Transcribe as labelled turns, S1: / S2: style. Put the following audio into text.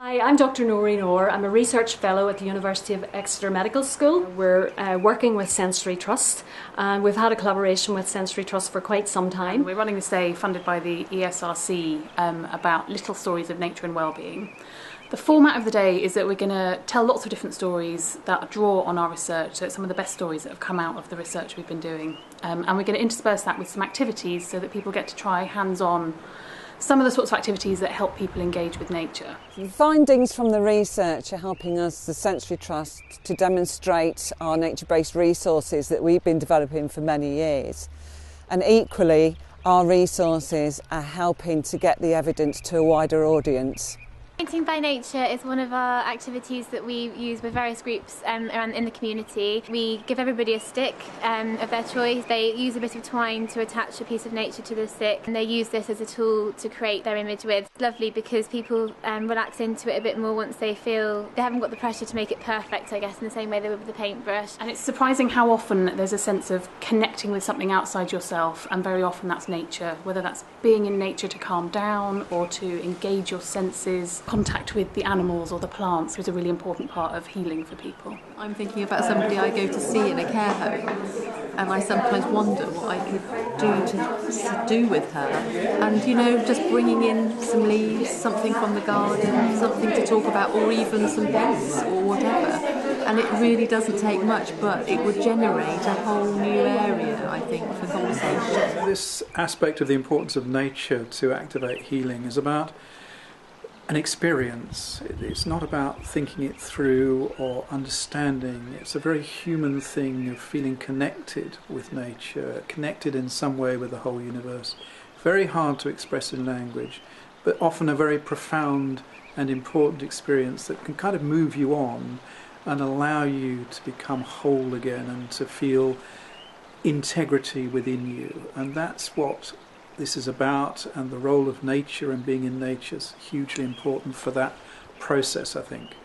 S1: Hi, I'm Dr. Noreen. I'm a research fellow at the University of Exeter Medical School. We're working with Sensory Trust, and we've had a collaboration with Sensory Trust for quite some time.
S2: We're running this day funded by the ESRC about little stories of nature and wellbeing. The format of the day is that we're going to tell lots of different stories that draw on our research, so it's some of the best stories that have come out of the research we've been doing. And we're going to intersperse that with some activities so that people get to try hands-on some of the sorts of activities that help people engage with nature.
S3: The findings from the research are helping us, the Sensory Trust, to demonstrate our nature-based resources that we've been developing for many years. And equally, our resources are helping to get the evidence to a wider audience.
S4: Painting by Nature is one of our activities that we use with various groups around in the community. We give everybody a stick of their choice. They use a bit of twine to attach a piece of nature to the stick, and they use this as a tool to create their image with. It's lovely because people relax into it a bit more once they feel they haven't got the pressure to make it perfect, I guess, in the same way they would with the paintbrush.
S2: And it's surprising how often there's a sense of connecting with something outside yourself, and very often that's nature, whether that's being in nature to calm down or to engage your senses. Contact with the animals or the plants is a really important part of healing for people.
S5: I'm thinking about somebody I go to see in a care home, and I sometimes wonder what I could do to do with her. And just bringing in some leaves, something from the garden, something to talk about, or even some pens or whatever. And it really doesn't take much, but it would generate a whole new area, I think, for conversation.
S6: This aspect of the importance of nature to activate healing is about an experience. It's not about thinking it through or understanding. It's a very human thing of feeling connected with nature, connected in some way with the whole universe. Very hard to express in language, but often a very profound and important experience that can kind of move you on and allow you to become whole again and to feel integrity within you. And that's what this is about, and the role of nature and being in nature is hugely important for that process, I think.